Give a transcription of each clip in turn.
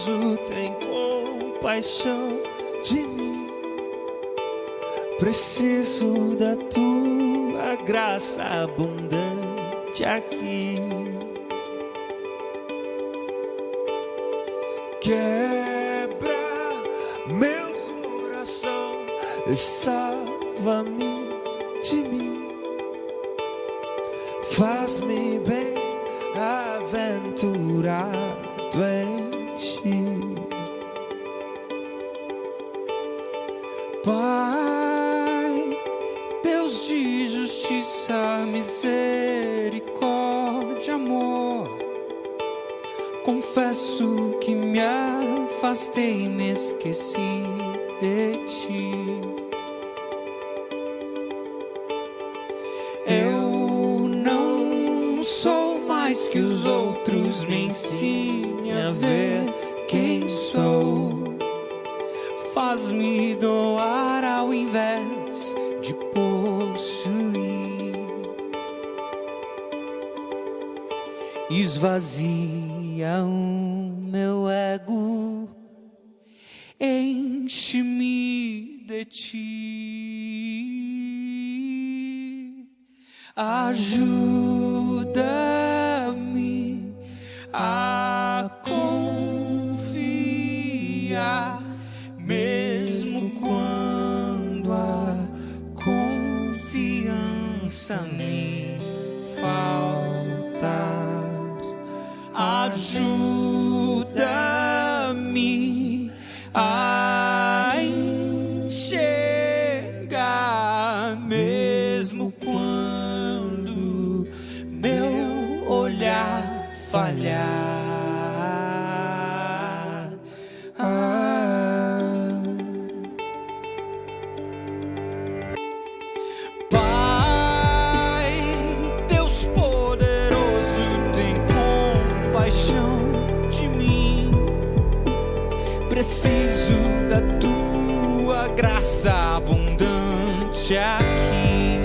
poderoso, tem compaixão de mim. Preciso da tua graça abundante aqui. Quebra meu coração e salva-me de mim. Faz-me bem-aventurado em ti. Pai, Deus de justiça, misericórdia, amor, confesso que me afastei e me esqueci de ti. Eu não sou mais que os outros, me ensine a ver quem sou. Faz-me doar ao invés de possuir. Esvazia o meu ego, enche-me de ti. Ajuda-me a confiar, mesmo quando a confiança me faltar. Ajuda-me a enxergar, mesmo quando meu olhar falhar. Pai, Deus poderoso, tem compaixão de mim. Preciso da tua graça abundante aqui.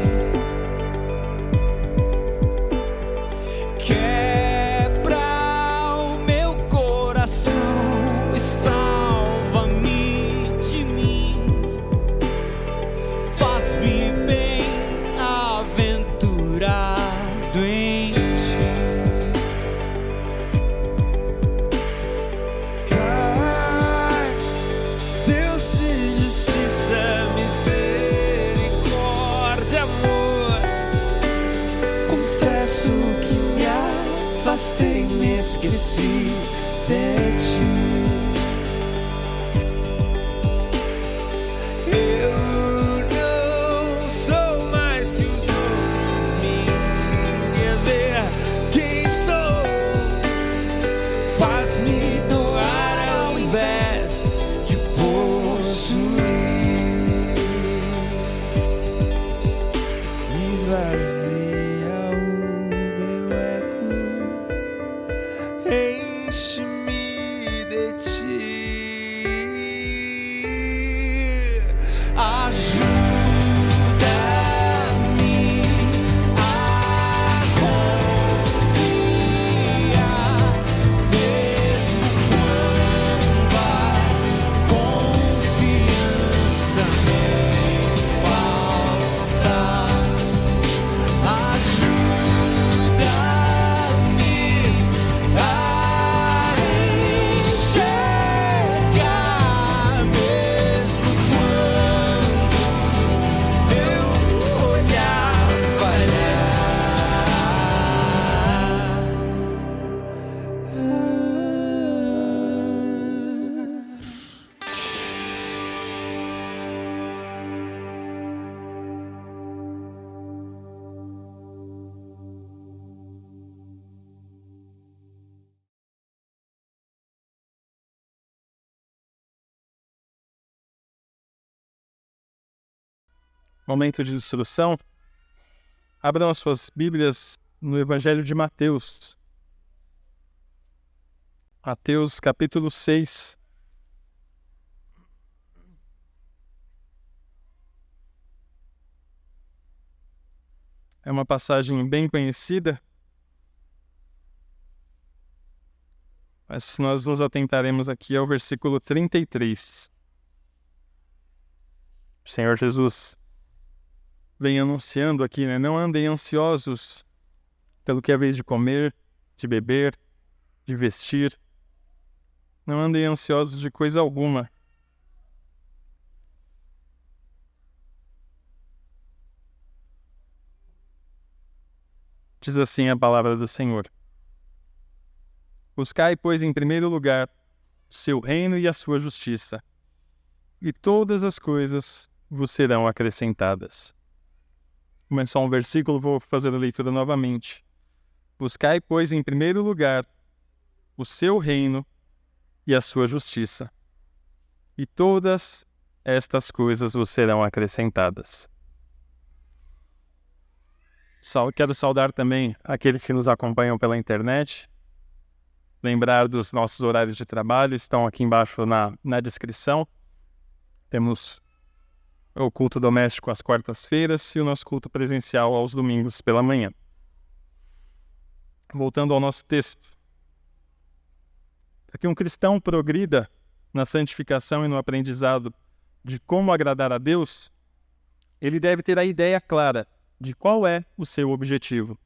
Quebra o meu coração e salva-me de mim. Faz-me bem-aventurado em ti. Pai, Deus de justiça, misericórdia, amor, confesso que me afastei, me esqueci de ti. Eu não sou mais que os outros, me ensine a ver quem sou. Faz-me doar ao invés de possuir. Esvazia o meu ego, enche-me de ti. Ajuda-me a confiar, mesmo quando a confiança me falta. Ajuda-me a enxergar, mesmo quando meu olhar falhar. Momento de instrução. Abram as suas Bíblias no Evangelho de Mateus. Mateus capítulo 6. É uma passagem bem conhecida. mas nós nos atentaremos aqui ao versículo 33. O Senhor Jesus vem anunciando aqui, né? Não andem ansiosos pelo que é vez de comer, de beber, de vestir. Não andem ansiosos de coisa alguma. Diz assim a palavra do Senhor: buscai, pois, em primeiro lugar o seu reino e a sua justiça, e todas as coisas vos serão acrescentadas. Começou um versículo, vou fazer a leitura novamente. Buscai, pois, em primeiro lugar o seu reino e a sua justiça, e todas estas coisas vos serão acrescentadas. Quero saudar também aqueles que nos acompanham pela internet. Lembrar dos nossos horários de trabalho, estão aqui embaixo na descrição. Temos o culto doméstico às quartas-feiras e o nosso culto presencial aos domingos pela manhã. Voltando ao nosso texto. Para que um cristão progrida na santificação e no aprendizado de como agradar a Deus, ele deve ter a ideia clara de qual é o seu objetivo.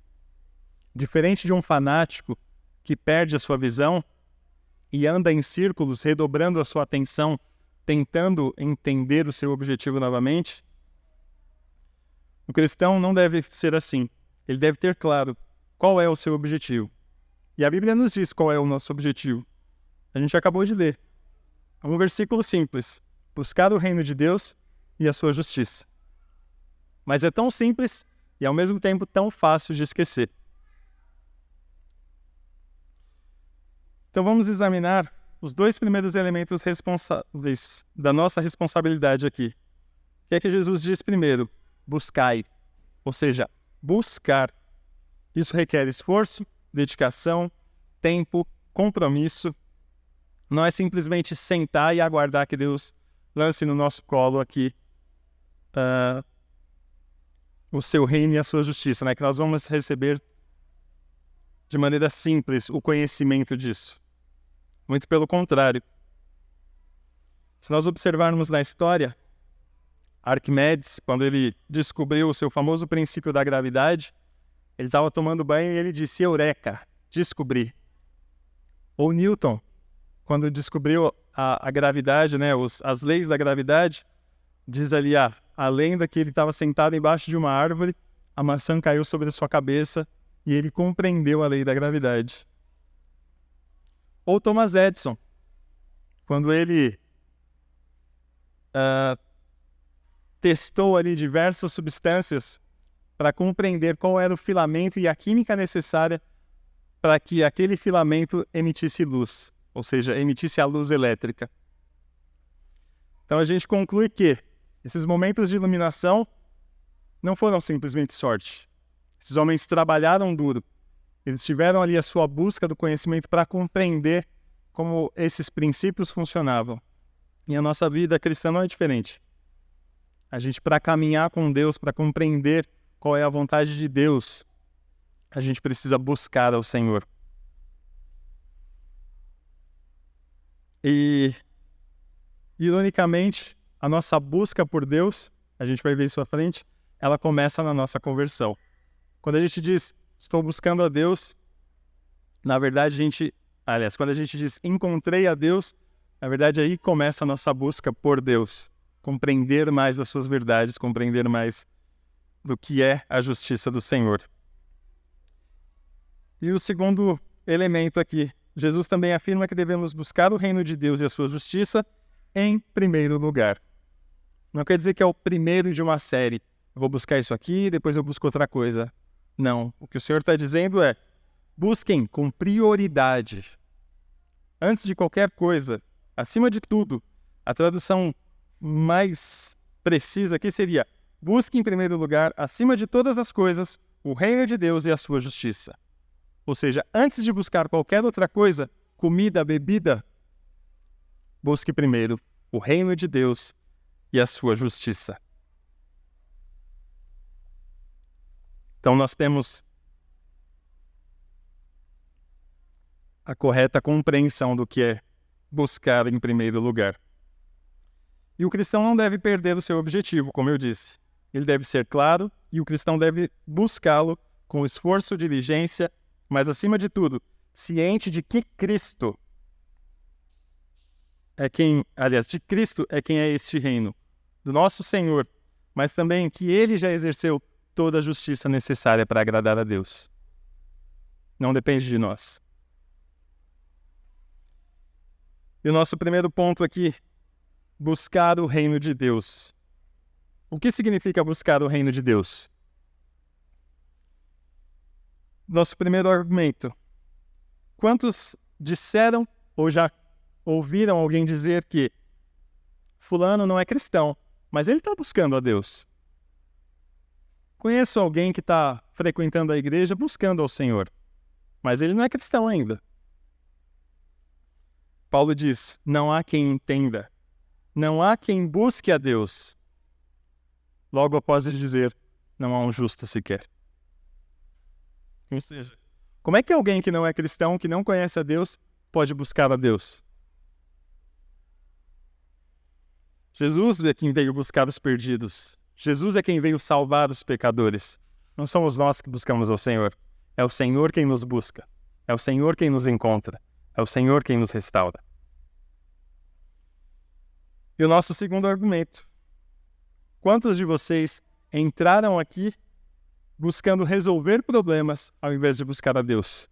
Diferente de um fanático que perde a sua visão e anda em círculos, redobrando a sua atenção, tentando entender o seu objetivo novamente, o cristão não deve ser assim. Ele deve ter claro qual é o seu objetivo. E a Bíblia nos diz qual é o nosso objetivo. A gente acabou de ler. É um versículo simples: buscar o reino de Deus e a sua justiça. Mas é tão simples e ao mesmo tempo tão fácil de esquecer. Então vamos examinar os dois primeiros elementos responsáveis da nossa responsabilidade aqui. O que é que Jesus diz primeiro? Buscai. Ou seja, buscar. Isso requer esforço, dedicação, tempo, compromisso. Não é simplesmente sentar e aguardar que Deus lance no nosso colo aqui o seu reino e a sua justiça, né? Que nós vamos receber de maneira simples o conhecimento disso. Muito pelo contrário. Se nós observarmos na história, Arquimedes, quando ele descobriu o seu famoso princípio da gravidade, ele estava tomando banho e ele disse: Eureka, descobri. Ou Newton, quando descobriu a gravidade, né, as leis da gravidade, diz ali a lenda que ele estava sentado embaixo de uma árvore, a maçã caiu sobre a sua cabeça e ele compreendeu a lei da gravidade. Ou Thomas Edison, quando ele testou ali diversas substâncias para compreender qual era o filamento e a química necessária para que aquele filamento emitisse luz, ou seja, emitisse a luz elétrica. Então a gente conclui que esses momentos de iluminação não foram simplesmente sorte. Esses homens trabalharam duro. Eles tiveram ali a sua busca do conhecimento para compreender como esses princípios funcionavam. E a nossa vida cristã não é diferente. A gente, para caminhar com Deus, para compreender qual é a vontade de Deus, a gente precisa buscar ao Senhor. E, ironicamente, a nossa busca por Deus, a gente vai ver isso à frente, ela começa na nossa conversão. Quando a gente diz, estou buscando a Deus, na verdade quando a gente diz, encontrei a Deus, na verdade aí começa a nossa busca por Deus. Compreender mais das suas verdades, compreender mais do que é a justiça do Senhor. E o segundo elemento aqui, Jesus também afirma que devemos buscar o reino de Deus e a sua justiça em primeiro lugar. Não quer dizer que é o primeiro de uma série. Eu vou buscar isso aqui, depois eu busco outra coisa. Não. O que o Senhor está dizendo é, busquem com prioridade. Antes de qualquer coisa, acima de tudo, a tradução mais precisa aqui seria: busque em primeiro lugar, acima de todas as coisas, o reino de Deus e a sua justiça. Ou seja, antes de buscar qualquer outra coisa, comida, bebida, busque primeiro o reino de Deus e a sua justiça. Então nós temos a correta compreensão do que é buscar em primeiro lugar. E o cristão não deve perder o seu objetivo, como eu disse. Ele deve ser claro e o cristão deve buscá-lo com esforço, diligência, mas acima de tudo, ciente de que Cristo de Cristo é quem é este reino, do nosso Senhor, mas também que Ele já exerceu toda a justiça necessária para agradar a Deus. Não depende de nós. E o nosso primeiro ponto aqui, buscar o reino de Deus. O que significa buscar o reino de Deus? Nosso primeiro argumento. Quantos disseram ou já ouviram alguém dizer que fulano não é cristão, mas ele está buscando a Deus? Conheço alguém que está frequentando a igreja buscando ao Senhor, mas ele não é cristão ainda. Paulo diz, não há quem entenda, não há quem busque a Deus. Logo após ele dizer, não há um justo sequer. Ou seja, como é que alguém que não é cristão, que não conhece a Deus, pode buscar a Deus? Jesus é quem veio buscar os perdidos. Jesus é quem veio salvar os pecadores. Não somos nós que buscamos ao Senhor. É o Senhor quem nos busca. É o Senhor quem nos encontra. É o Senhor quem nos restaura. E o nosso segundo argumento. Quantos de vocês entraram aqui buscando resolver problemas ao invés de buscar a Deus?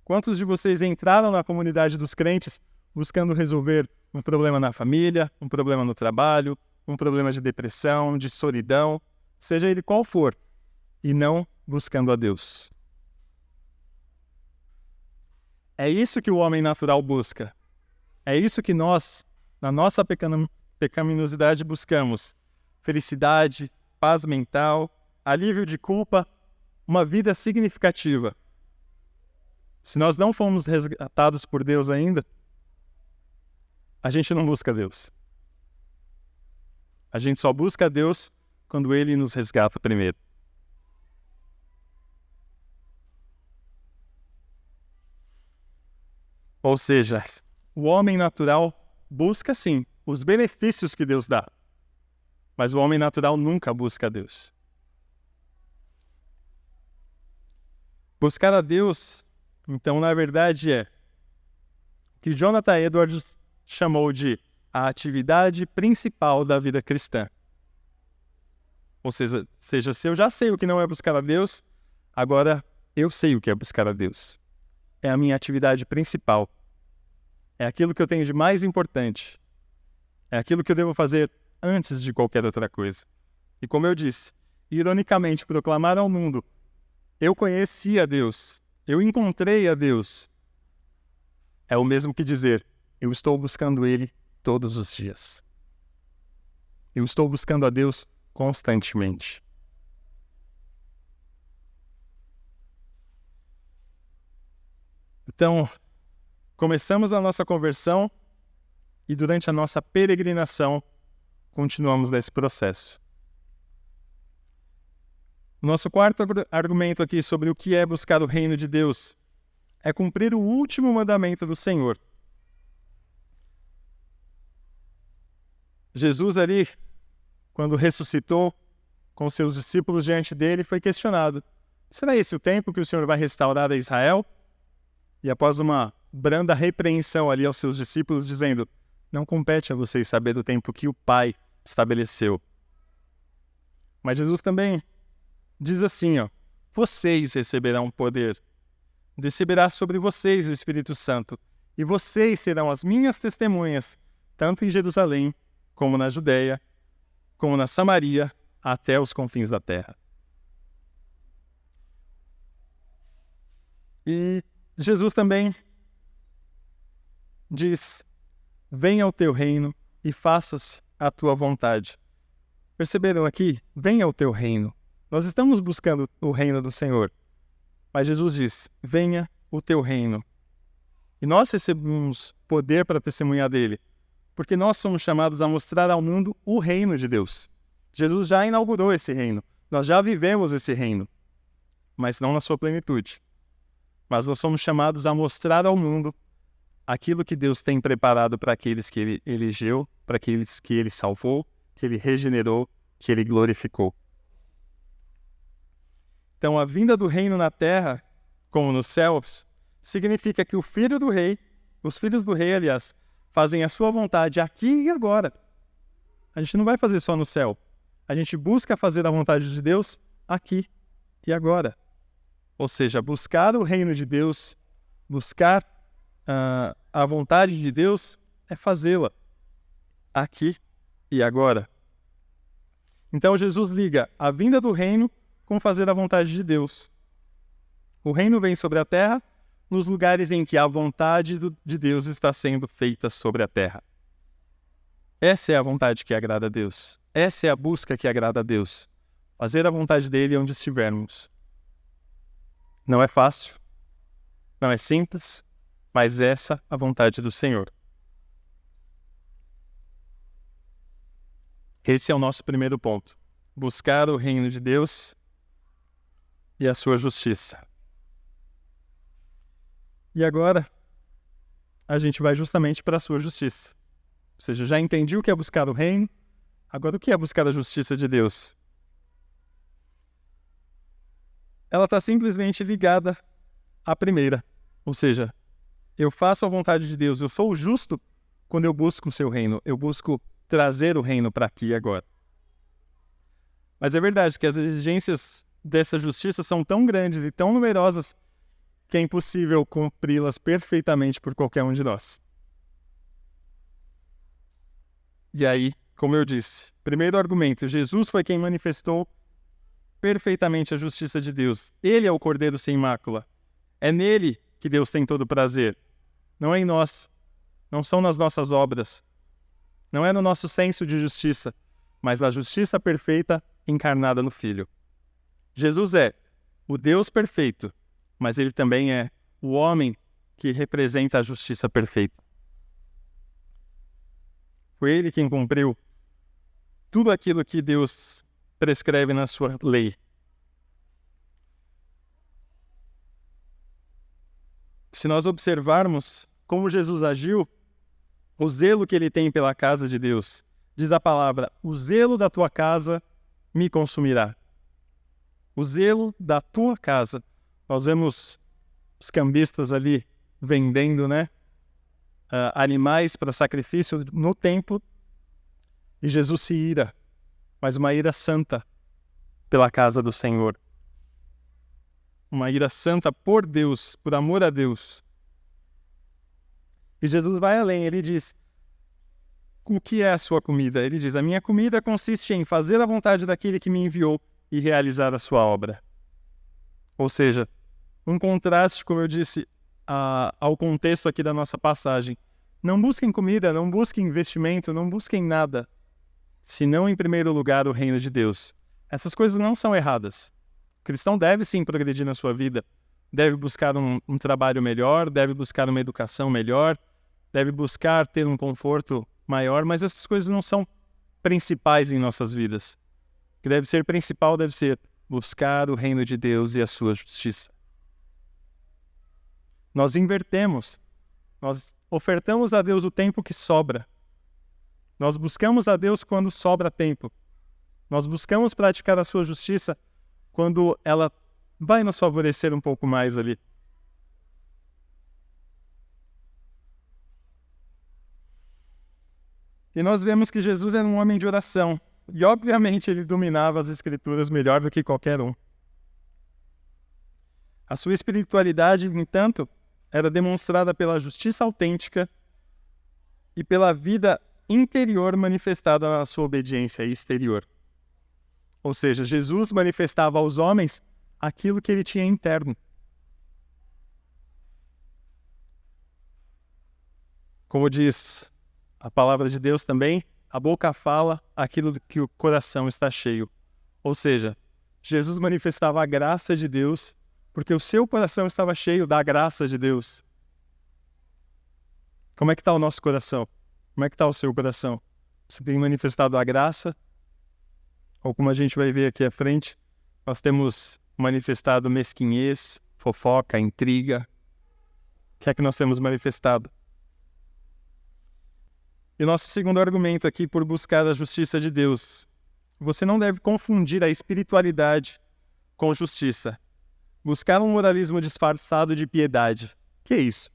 Quantos de vocês entraram na comunidade dos crentes buscando resolver um problema na família, um problema no trabalho, um problema de depressão, de solidão, seja ele qual for, e não buscando a Deus? É isso que o homem natural busca. É isso que nós, na nossa pecaminosidade, buscamos. Felicidade, paz mental, alívio de culpa, uma vida significativa. Se nós não fomos resgatados por Deus ainda, a gente não busca Deus. A gente só busca Deus quando Ele nos resgata primeiro. Ou seja, o homem natural busca sim os benefícios que Deus dá, mas o homem natural nunca busca a Deus. Buscar a Deus, então, na verdade, é o que Jonathan Edwards chamou de a atividade principal da vida cristã. Ou seja, se eu já sei o que não é buscar a Deus, agora eu sei o que é buscar a Deus. É a minha atividade principal. É aquilo que eu tenho de mais importante. É aquilo que eu devo fazer antes de qualquer outra coisa. E como eu disse, ironicamente, proclamar ao mundo, eu conheci a Deus, eu encontrei a Deus, é o mesmo que dizer, eu estou buscando Ele todos os dias. Eu estou buscando a Deus constantemente. Então, começamos a nossa conversão e durante a nossa peregrinação continuamos nesse processo. O nosso quarto argumento aqui sobre o que é buscar o reino de Deus é cumprir o último mandamento do Senhor. Jesus ali, quando ressuscitou com seus discípulos diante dele, foi questionado. Será esse o tempo que o Senhor vai restaurar a Israel? E após uma branda repreensão ali aos seus discípulos, dizendo, não compete a vocês saber do tempo que o Pai estabeleceu. Mas Jesus também diz assim, vocês receberão poder. Descerá sobre vocês o Espírito Santo, e vocês serão as minhas testemunhas, tanto em Jerusalém, como na Judeia, como na Samaria, até os confins da terra. E Jesus também diz, venha o teu reino e faça-se a tua vontade. Perceberam aqui? Venha o teu reino. Nós estamos buscando o reino do Senhor. Mas Jesus diz, venha o teu reino. E nós recebemos poder para testemunhar dele, porque nós somos chamados a mostrar ao mundo o reino de Deus. Jesus já inaugurou esse reino. Nós já vivemos esse reino, mas não na sua plenitude. mas nós somos chamados a mostrar ao mundo aquilo que Deus tem preparado para aqueles que Ele elegeu, para aqueles que Ele salvou, que Ele regenerou, que Ele glorificou. Então, a vinda do reino na terra, como nos céus, significa que os filhos do rei, aliás, fazem a sua vontade aqui e agora. A gente não vai fazer só no céu. A gente busca fazer a vontade de Deus aqui e agora. Ou seja, buscar o reino de Deus, buscar a vontade de Deus é fazê-la aqui e agora. Então Jesus liga a vinda do reino com fazer a vontade de Deus. O reino vem sobre a terra nos lugares em que a vontade de Deus está sendo feita sobre a terra. Essa é a vontade que agrada a Deus. Essa é a busca que agrada a Deus. Fazer a vontade dele onde estivermos. Não é fácil, não é simples, mas essa é a vontade do Senhor. Esse é o nosso primeiro ponto. Buscar o reino de Deus e a sua justiça. E agora, a gente vai justamente para a sua justiça. Ou seja, já entendi o que é buscar o reino, agora o que é buscar a justiça de Deus? Ela está simplesmente ligada à primeira. Ou seja, eu faço a vontade de Deus, eu sou justo quando eu busco o seu reino, eu busco trazer o reino para aqui e agora. Mas é verdade que as exigências dessa justiça são tão grandes e tão numerosas que é impossível cumpri-las perfeitamente por qualquer um de nós. E aí, como eu disse, primeiro argumento, Jesus foi quem manifestou perfeitamente a justiça de Deus. Ele é o Cordeiro sem mácula. É nele que Deus tem todo o prazer. Não é em nós. Não são nas nossas obras. Não é no nosso senso de justiça, mas na justiça perfeita encarnada no Filho. Jesus é o Deus perfeito, mas ele também é o homem que representa a justiça perfeita. Foi ele quem cumpriu tudo aquilo que Deus prescreve na sua lei. Se nós observarmos como Jesus agiu, o zelo que ele tem pela casa de Deus, diz a palavra, o zelo da tua casa me consumirá. O zelo da tua casa. Nós vemos os cambistas ali vendendo, animais para sacrifício no templo, e Jesus se ira, mas uma ira santa pela casa do Senhor. Uma ira santa por Deus, por amor a Deus. E Jesus vai além, ele diz, o que é a sua comida? Ele diz, a minha comida consiste em fazer a vontade daquele que me enviou e realizar a sua obra. Ou seja, um contraste, como eu disse, ao contexto aqui da nossa passagem. Não busquem comida, não busquem investimento, não busquem nada, senão em primeiro lugar o reino de Deus. Essas coisas não são erradas. O cristão deve sim progredir na sua vida, deve buscar um trabalho melhor, deve buscar uma educação melhor, deve buscar ter um conforto maior, mas essas coisas não são principais em nossas vidas. O que deve ser principal deve ser buscar o reino de Deus e a sua justiça. Nós invertemos, nós ofertamos a Deus o tempo que sobra. Nós buscamos a Deus quando sobra tempo. Nós buscamos praticar a sua justiça quando ela vai nos favorecer um pouco mais ali. E nós vemos que Jesus era um homem de oração. E obviamente ele dominava as Escrituras melhor do que qualquer um. A sua espiritualidade, no entanto, era demonstrada pela justiça autêntica e pela vida interior manifestada na sua obediência exterior. Ou seja, Jesus manifestava aos homens aquilo que ele tinha interno. Como diz a palavra de Deus também, a boca fala aquilo que o coração está cheio. Ou seja, Jesus manifestava a graça de Deus porque o seu coração estava cheio da graça de Deus. Como é que está o nosso coração? Como é que está o seu coração? Você tem manifestado a graça? Ou como a gente vai ver aqui à frente, nós temos manifestado mesquinhez, fofoca, intriga. O que é que nós temos manifestado? E o nosso segundo argumento aqui, por buscar a justiça de Deus. Você não deve confundir a espiritualidade com justiça. Buscar um moralismo disfarçado de piedade. Que é isso?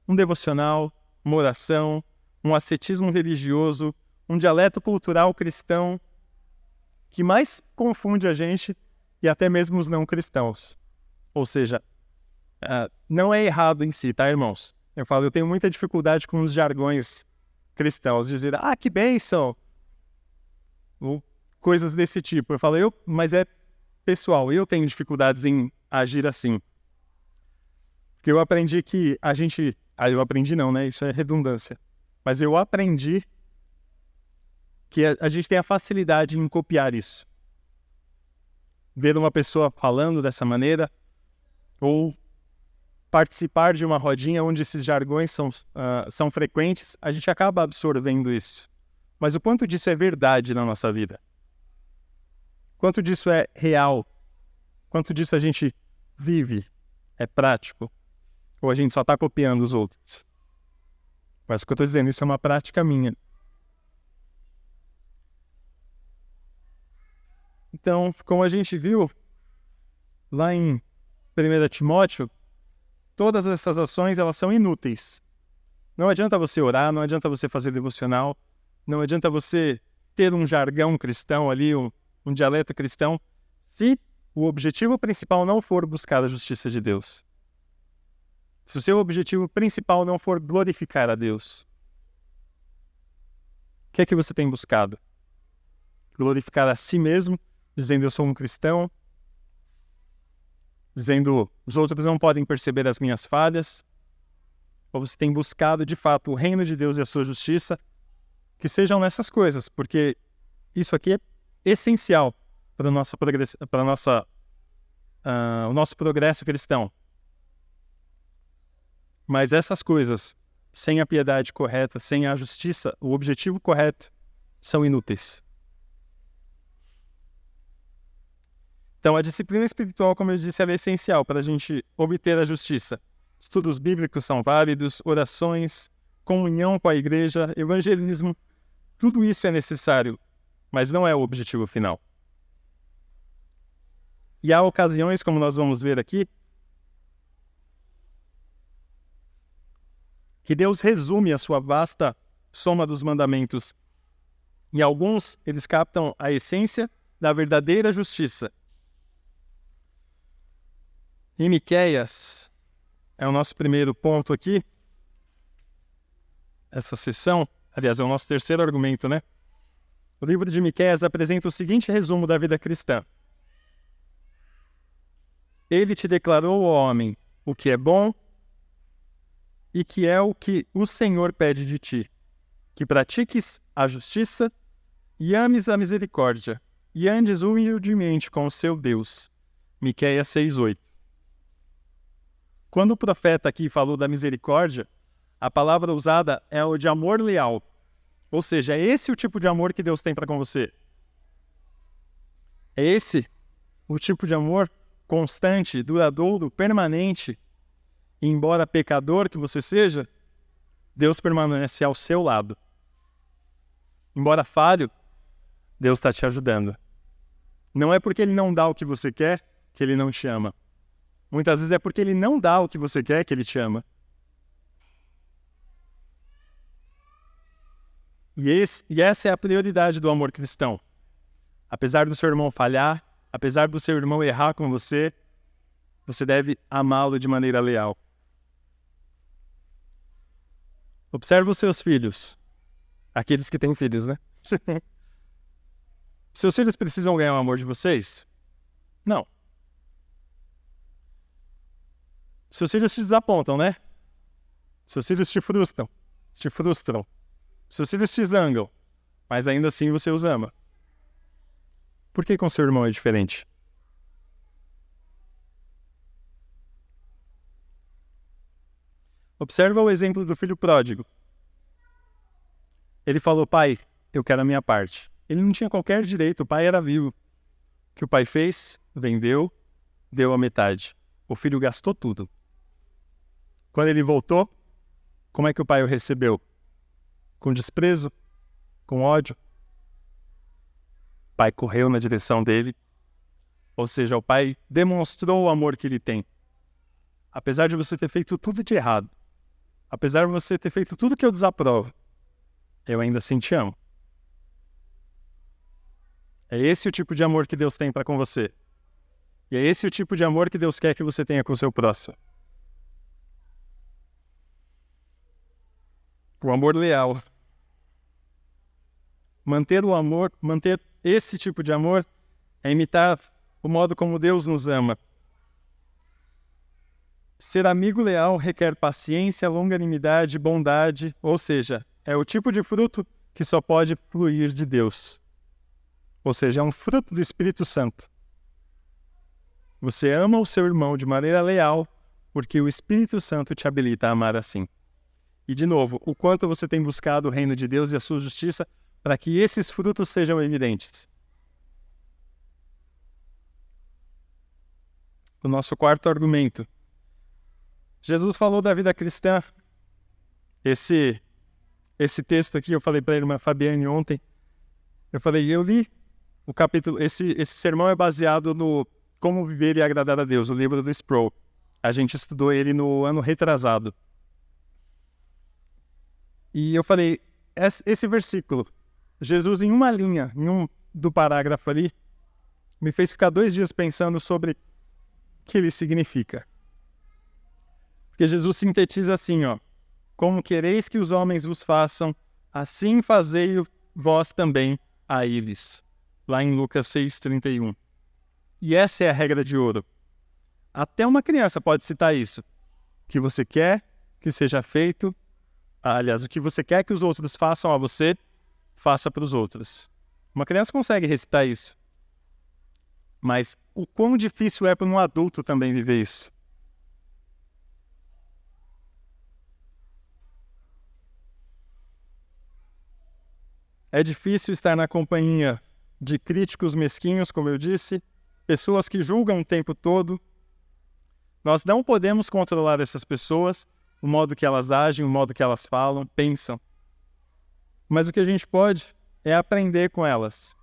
Um devocional, uma oração, um ascetismo religioso, um dialeto cultural cristão que mais confunde a gente e até mesmo os não cristãos. Ou seja, não é errado em si, tá, irmãos? Eu tenho muita dificuldade com os jargões cristãos, dizer, que bênção! Ou coisas desse tipo. Mas é pessoal, eu tenho dificuldades em agir assim. Porque eu aprendi que a gente... eu aprendi não, né? Isso é redundância. Mas eu aprendi que a gente tem a facilidade em copiar isso. Ver uma pessoa falando dessa maneira, ou participar de uma rodinha onde esses jargões são frequentes, a gente acaba absorvendo isso. Mas o quanto disso é verdade na nossa vida? Quanto disso é real? Quanto disso a gente vive? É prático? Ou a gente só está copiando os outros? Mas o que eu estou dizendo, isso é uma prática minha. Então, como a gente viu lá em 1 Timóteo, todas essas ações elas são inúteis. Não adianta você orar, não adianta você fazer devocional, não adianta você ter um jargão cristão ali, um dialeto cristão, se o objetivo principal não for buscar a justiça de Deus. Se o seu objetivo principal não for glorificar a Deus. O que é que você tem buscado? Glorificar a si mesmo, dizendo eu sou um cristão, dizendo os outros não podem perceber as minhas falhas, ou você tem buscado de fato o reino de Deus e a sua justiça, que sejam nessas coisas, porque isso aqui é essencial para o nosso progresso cristão. Mas essas coisas, sem a piedade correta, sem a justiça, o objetivo correto, são inúteis. Então, a disciplina espiritual, como eu disse, ela é essencial para a gente obter a justiça. Estudos bíblicos são válidos, orações, comunhão com a igreja, evangelismo, tudo isso é necessário, mas não é o objetivo final. E há ocasiões, como nós vamos ver aqui, que Deus resume a sua vasta soma dos mandamentos. Em alguns, eles captam a essência da verdadeira justiça. Em Miqueias, é o nosso primeiro ponto aqui, essa sessão, aliás, é o nosso terceiro argumento, né? O livro de Miqueias apresenta o seguinte resumo da vida cristã. Ele te declarou, ó homem, o que é bom e que é o que o Senhor pede de ti, que pratiques a justiça e ames a misericórdia, e andes humildemente com o seu Deus. Miqueias 6:8. Quando o profeta aqui falou da misericórdia, a palavra usada é o de amor leal. Ou seja, é esse o tipo de amor que Deus tem para com você. É esse o tipo de amor constante, duradouro, permanente. E embora pecador que você seja, Deus permanece ao seu lado. Embora falho, Deus está te ajudando. Não é porque Ele não dá o que você quer que Ele não te ama. Muitas vezes é porque Ele não dá o que você quer que Ele te ama. E essa é a prioridade do amor cristão. Apesar do seu irmão falhar, apesar do seu irmão errar com você, você deve amá-lo de maneira leal. Observe os seus filhos. Aqueles que têm filhos, né? Seus filhos precisam ganhar o amor de vocês? Não. Seus filhos te desapontam, né? Seus filhos te frustram. Seus filhos te zangam. Mas ainda assim você os ama. Por que com seu irmão é diferente? Observa o exemplo do filho pródigo. Ele falou, pai, eu quero a minha parte. Ele não tinha qualquer direito, o pai era vivo. O que o pai fez? Vendeu, deu a metade. o filho gastou tudo. Quando ele voltou, como é que o pai o recebeu? Com desprezo? Com ódio? O pai correu na direção dele. Ou seja, o pai demonstrou o amor que ele tem. Apesar de você ter feito tudo de errado, apesar de você ter feito tudo que eu desaprovo, eu ainda assim te amo. É esse o tipo de amor que Deus tem para com você. E é esse o tipo de amor que Deus quer que você tenha com o seu próximo. O amor leal. Manter o amor, manter esse tipo de amor é imitar o modo como Deus nos ama. Ser amigo leal requer paciência, longanimidade, bondade, ou seja, é o tipo de fruto que só pode fluir de Deus. Ou seja, é um fruto do Espírito Santo. Você ama o seu irmão de maneira leal, porque o Espírito Santo te habilita a amar assim. E, de novo, o quanto você tem buscado o reino de Deus e a sua justiça para que esses frutos sejam evidentes. O nosso quarto argumento. Jesus falou da vida cristã. Esse texto aqui, eu falei para a irmã Fabiane ontem. Eu li o capítulo. Esse sermão é baseado no Como Viver e Agradar a Deus, o livro do Sproul. A gente estudou ele no ano retrasado. E eu falei, esse versículo, Jesus em uma linha, do parágrafo ali, me fez ficar 2 dias pensando sobre o que ele significa. Porque Jesus sintetiza assim, como quereis que os homens vos façam, assim fazei vós também a eles. Lá em Lucas 6:31. E essa é a regra de ouro. Até uma criança pode citar isso. O que você quer que seja feito, aliás, o que você quer que os outros façam a você, faça para os outros. Uma criança consegue recitar isso. Mas o quão difícil é para um adulto também viver isso? É difícil estar na companhia de críticos mesquinhos, como eu disse, pessoas que julgam o tempo todo. Nós não podemos controlar essas pessoas, o modo que elas agem, o modo que elas falam, pensam. Mas o que a gente pode é aprender com elas.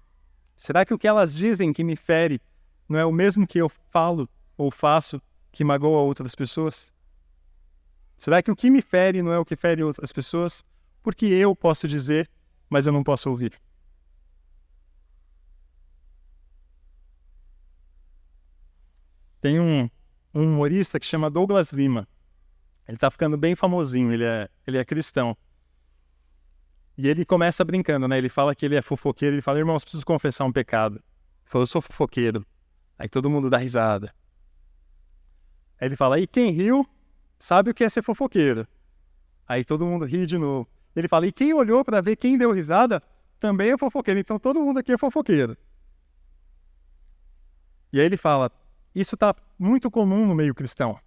Será que o que elas dizem que me fere não é o mesmo que eu falo ou faço que magoa outras pessoas? Será que o que me fere não é o que fere outras pessoas? Porque eu posso dizer, mas eu não posso ouvir. Tem um humorista que chama Douglas Lima. Ele está ficando bem famosinho, ele é cristão. E ele começa brincando, né? Ele fala que ele é fofoqueiro, ele fala, irmãos, preciso confessar um pecado. Ele falou, eu sou fofoqueiro. Aí todo mundo dá risada. Aí ele fala, e quem riu sabe o que é ser fofoqueiro. Aí todo mundo ri de novo. Ele fala, e quem olhou para ver quem deu risada também é fofoqueiro. Então todo mundo aqui é fofoqueiro. E aí ele fala, isso está muito comum no meio cristão.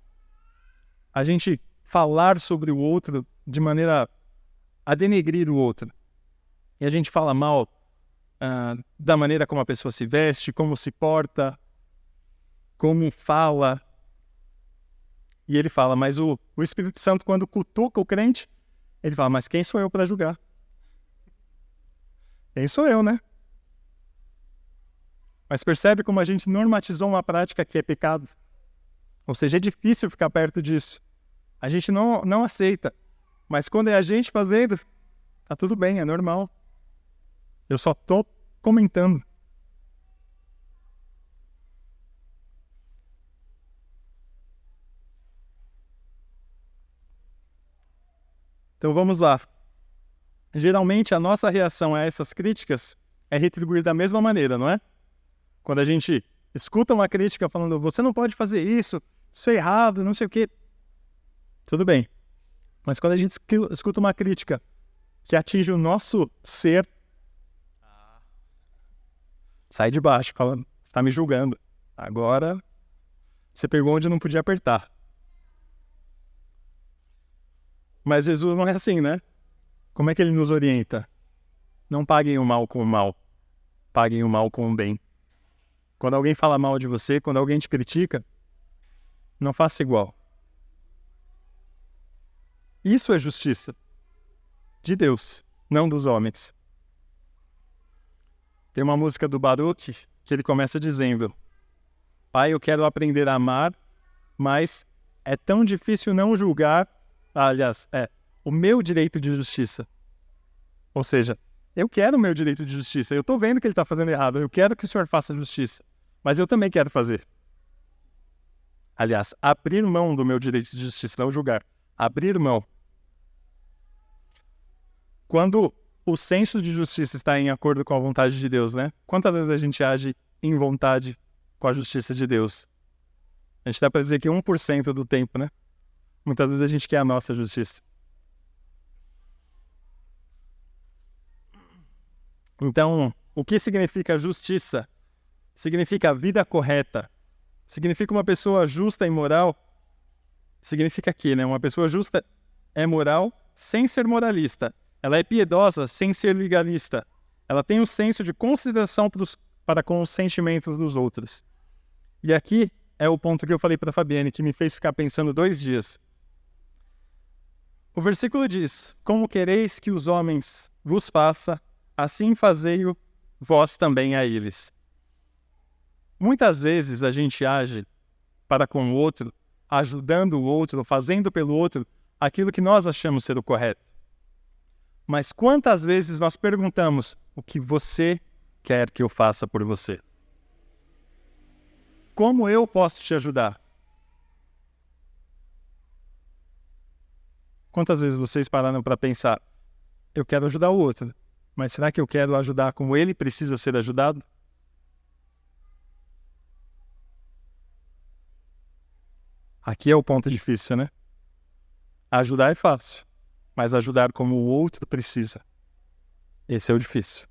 A gente falar sobre o outro de maneira a denegrir o outro. E a gente fala mal da maneira como a pessoa se veste, como se porta, como fala. E ele fala, mas o Espírito Santo, quando cutuca o crente, ele fala, mas quem sou eu para julgar? Quem sou eu, né? Mas percebe como a gente normatizou uma prática que é pecado? Ou seja, é difícil ficar perto disso. A gente não aceita. Mas quando é a gente fazendo, tá tudo bem, é normal. Eu só tô comentando. Então vamos lá. Geralmente a nossa reação a essas críticas é retribuir da mesma maneira, não é? Quando a gente escuta uma crítica falando, você não pode fazer isso é errado, não sei o quê. Tudo bem. Mas quando a gente escuta uma crítica que atinge o nosso ser, sai de baixo, fala, você está me julgando. Agora você pegou onde não podia apertar. Mas Jesus não é assim, né? Como é que ele nos orienta? Não paguem o mal com o mal. Paguem o mal com o bem. Quando alguém fala mal de você, quando alguém te critica, não faça igual. Isso é justiça de Deus, não dos homens. Tem uma música do Baruch que ele começa dizendo: Pai, eu quero aprender a amar, mas é tão difícil não julgar, o meu direito de justiça. Ou seja, eu quero o meu direito de justiça, eu estou vendo que ele está fazendo errado, eu quero que o Senhor faça justiça, mas eu também quero fazer. Aliás, abrir mão do meu direito de justiça, não julgar. Abrir mão. Quando o senso de justiça está em acordo com a vontade de Deus, né? Quantas vezes a gente age em vontade com a justiça de Deus? A gente dá para dizer que 1% do tempo, né? Muitas vezes a gente quer a nossa justiça. Então, o que significa justiça? Significa a vida correta. Significa uma pessoa justa e moral. Significa que, né? Uma pessoa justa é moral sem ser moralista. Ela é piedosa sem ser legalista. Ela tem um senso de consideração para com os sentimentos dos outros. E aqui é o ponto que eu falei para a Fabiane, que me fez ficar pensando 2 dias. O versículo diz: Como quereis que os homens vos façam, assim fazei-o vós também a eles. Muitas vezes a gente age para com o outro, ajudando o outro, fazendo pelo outro aquilo que nós achamos ser o correto. Mas quantas vezes nós perguntamos o que você quer que eu faça por você? Como eu posso te ajudar? Quantas vezes vocês pararam para pensar, eu quero ajudar o outro, mas será que eu quero ajudar como ele precisa ser ajudado? Aqui é o ponto difícil, né? Ajudar é fácil, mas ajudar como o outro precisa, esse é o difícil.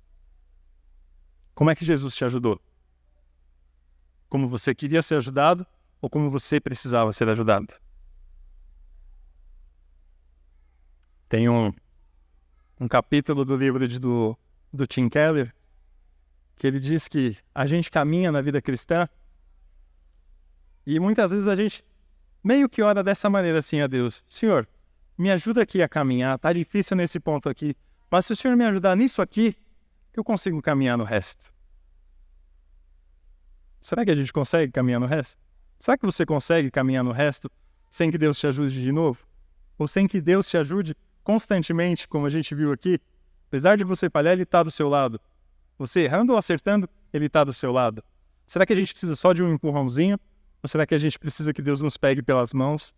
Como é que Jesus te ajudou? Como você queria ser ajudado ou como você precisava ser ajudado? Tem um capítulo do livro do Tim Keller que ele diz que a gente caminha na vida cristã e muitas vezes a gente meio que ora dessa maneira assim a Deus: Senhor, me ajuda aqui a caminhar, tá difícil nesse ponto aqui, mas se o Senhor me ajudar nisso aqui, eu consigo caminhar no resto. Será que a gente consegue caminhar no resto? Será que você consegue caminhar no resto sem que Deus te ajude de novo? Ou sem que Deus te ajude constantemente, como a gente viu aqui? Apesar de você falhar, Ele está do seu lado. Você errando ou acertando, Ele está do seu lado. Será que a gente precisa só de um empurrãozinho? Ou será que a gente precisa que Deus nos pegue pelas mãos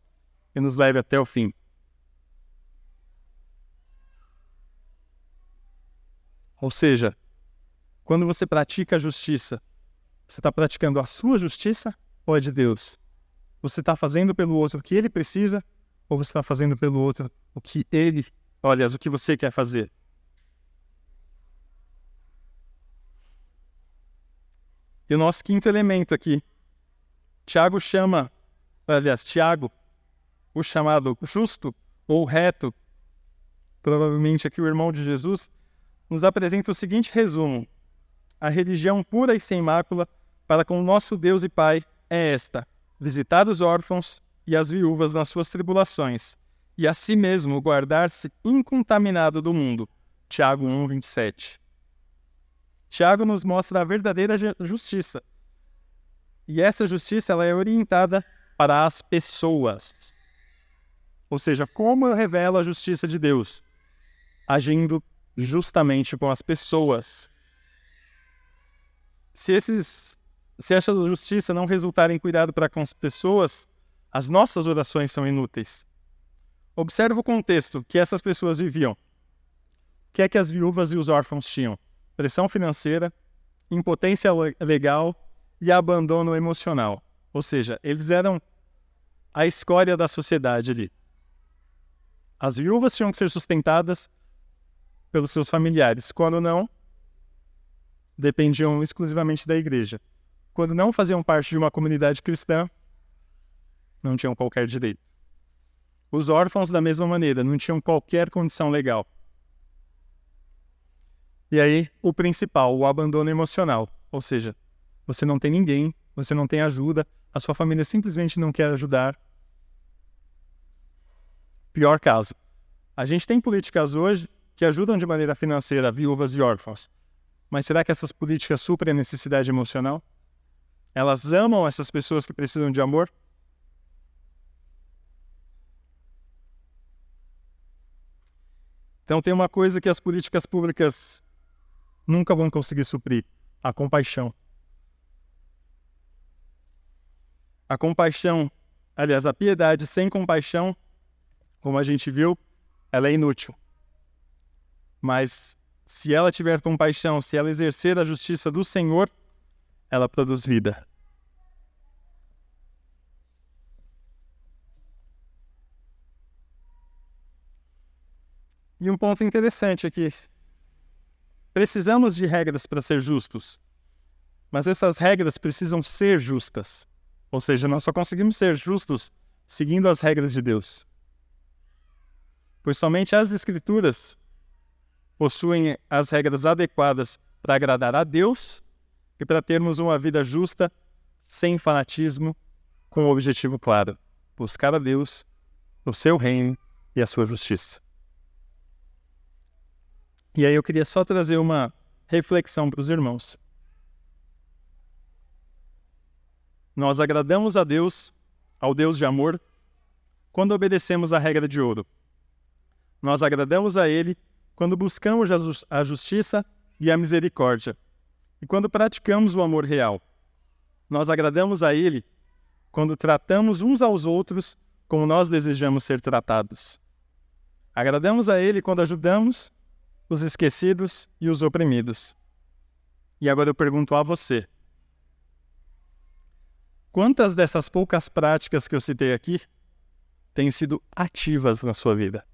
e nos leve até o fim? Ou seja, quando você pratica a justiça, você está praticando a sua justiça ou é de Deus? Você está fazendo pelo outro o que ele precisa ou você está fazendo pelo outro o que o que você quer fazer? E o nosso quinto elemento aqui, Tiago, o chamado justo ou reto, provavelmente aqui o irmão de Jesus, nos apresenta o seguinte resumo: a religião pura e sem mácula para com o nosso Deus e Pai é esta: visitar os órfãos e as viúvas nas suas tribulações, e a si mesmo guardar-se incontaminado do mundo. Tiago 1:27. Tiago nos mostra a verdadeira justiça. E essa justiça ela é orientada para as pessoas. Ou seja, como eu revelo a justiça de Deus? Agindo justamente com as pessoas. Se essa justiça não resultar em cuidado para com as pessoas, as nossas orações são inúteis. Observe o contexto que essas pessoas viviam. O que é que as viúvas e os órfãos tinham? Pressão financeira, impotência legal e abandono emocional. Ou seja, eles eram a escória da sociedade ali. As viúvas tinham que ser sustentadas pelos seus familiares. Quando não, dependiam exclusivamente da igreja. Quando não faziam parte de uma comunidade cristã, não tinham qualquer direito. Os órfãos, da mesma maneira, não tinham qualquer condição legal. E aí, o abandono emocional. Ou seja, você não tem ninguém, você não tem ajuda, a sua família simplesmente não quer ajudar. Pior caso, a gente tem políticas hoje que ajudam de maneira financeira viúvas e órfãos, mas será que essas políticas suprem a necessidade emocional? Elas amam essas pessoas que precisam de amor? Então tem uma coisa que as políticas públicas nunca vão conseguir suprir: a compaixão. A compaixão, aliás, a piedade sem compaixão, como a gente viu, ela é inútil. Mas se ela tiver compaixão, se ela exercer a justiça do Senhor, ela produz vida. E um ponto interessante aqui. Precisamos de regras para ser justos, mas essas regras precisam ser justas. Ou seja, nós só conseguimos ser justos seguindo as regras de Deus. Pois somente as Escrituras possuem as regras adequadas para agradar a Deus e para termos uma vida justa, sem fanatismo, com um objetivo claro: buscar a Deus, o seu reino e a sua justiça. E aí eu queria só trazer uma reflexão para os irmãos. Nós agradamos a Deus, ao Deus de amor, quando obedecemos a regra de ouro. Nós agradamos a Ele quando buscamos a justiça e a misericórdia, e quando praticamos o amor real. Nós agradamos a Ele quando tratamos uns aos outros como nós desejamos ser tratados. Agradamos a Ele quando ajudamos os esquecidos e os oprimidos. E agora eu pergunto a você: quantas dessas poucas práticas que eu citei aqui têm sido ativas na sua vida?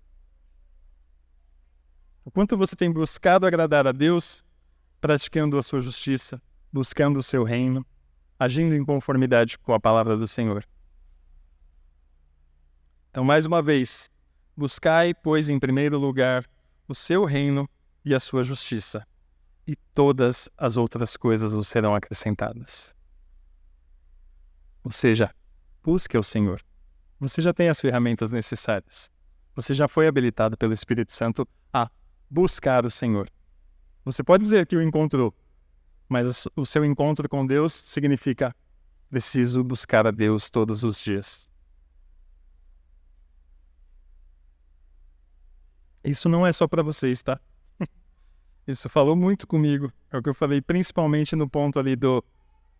O quanto você tem buscado agradar a Deus, praticando a sua justiça, buscando o seu reino, agindo em conformidade com a palavra do Senhor? Então, mais uma vez, buscai, pois, em primeiro lugar, o seu reino e a sua justiça, e todas as outras coisas vos serão acrescentadas. Ou seja, busque o Senhor. Você já tem as ferramentas necessárias. Você já foi habilitado pelo Espírito Santo a buscar o Senhor. Você pode dizer que o encontrou, mas o seu encontro com Deus significa: preciso buscar a Deus todos os dias. Isso não é só para vocês, tá? Isso falou muito comigo. É o que eu falei, principalmente no ponto ali do: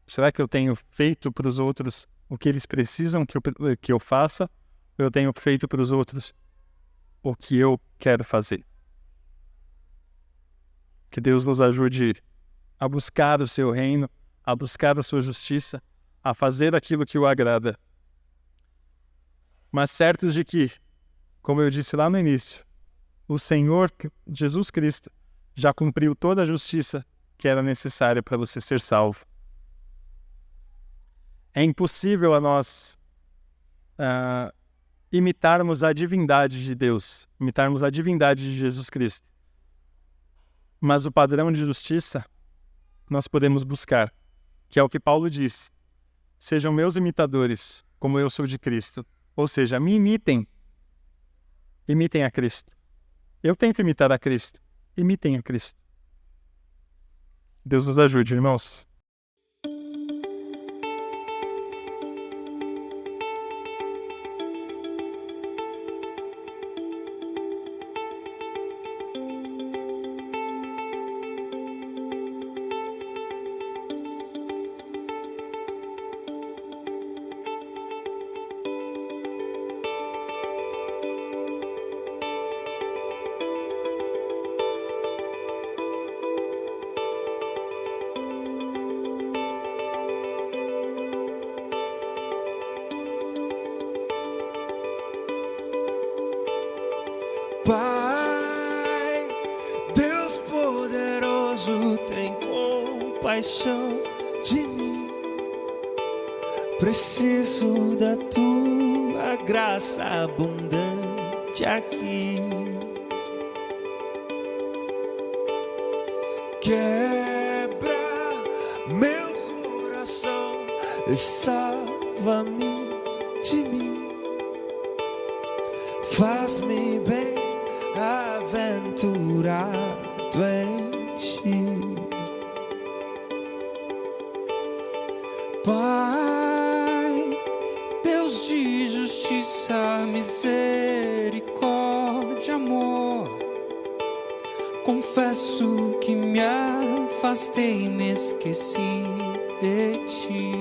será que eu tenho feito para os outros o que eles precisam que eu faça? Ou eu tenho feito para os outros o que eu quero fazer? Que Deus nos ajude a buscar o seu reino, a buscar a sua justiça, a fazer aquilo que o agrada. Mas certos de que, como eu disse lá no início, o Senhor Jesus Cristo já cumpriu toda a justiça que era necessária para você ser salvo. É impossível a nós imitarmos a divindade de Deus, imitarmos a divindade de Jesus Cristo. Mas o padrão de justiça nós podemos buscar, que é o que Paulo diz: sejam meus imitadores, como eu sou de Cristo. Ou seja, me imitem. Imitem a Cristo. Eu tento imitar a Cristo. Imitem a Cristo. Deus nos ajude, irmãos. Pai, Deus poderoso, tem compaixão de mim. Preciso da tua graça abundante aqui. Quebra meu coração, essa salva-me de mim, faz-me bem-aventurado em ti. Pai, Deus de justiça, misericórdia, amor, confesso que me afastei e me esqueci de ti.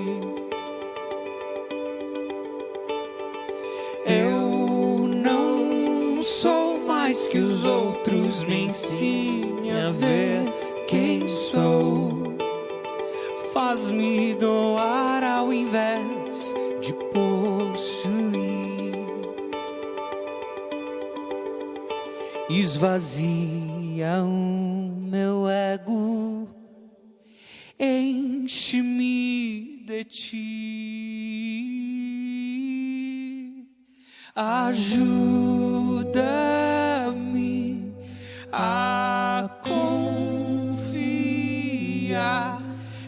Eu não sou mais que os outros, me ensine a ver quem sou. Faz-me doar ao invés de possuir. Esvazia o meu ego, enche-me de ti. Ajuda-me a confiar,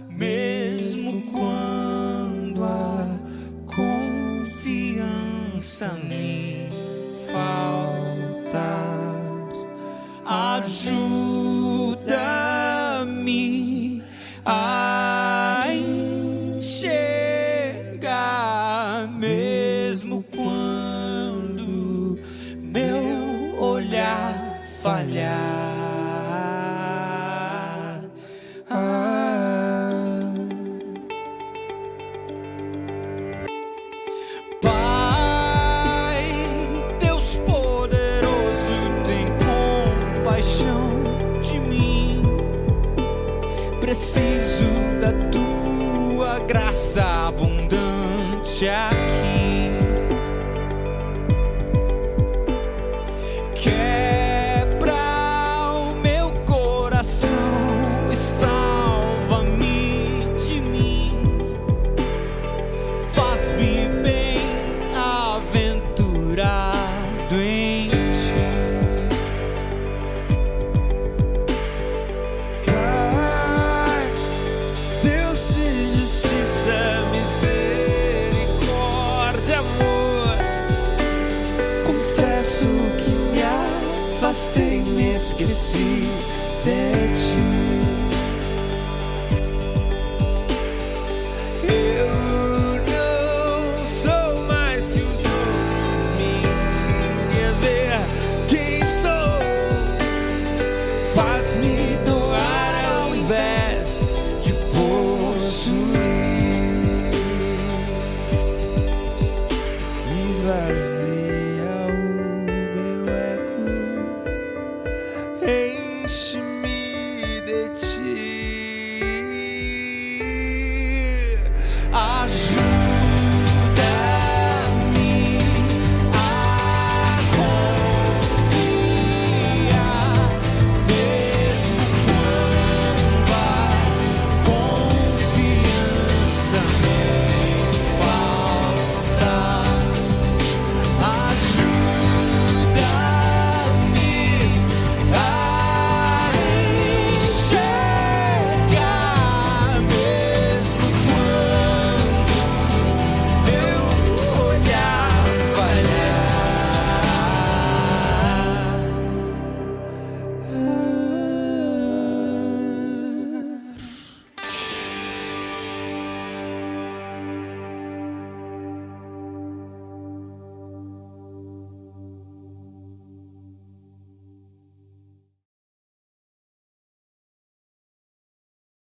mesmo quando a confiança me falta. Ajuda-me a enxergar, mesmo quando meu olhar falhar. Pai, Deus poderoso, tem compaixão de mim. Preciso da tua graça abundante aqui. Quebra o meu coração e salva-me de mim. Faz-me bem-aventurado em ti. Pai, Deus de justiça, misericórdia, amor, confesso que me afastei, me esqueci de ti. Eu não sou mais que os outros, me ensine a ver quem sou. Faz-me doar ao invés de possuir. Esvazia o meu ego, enche-me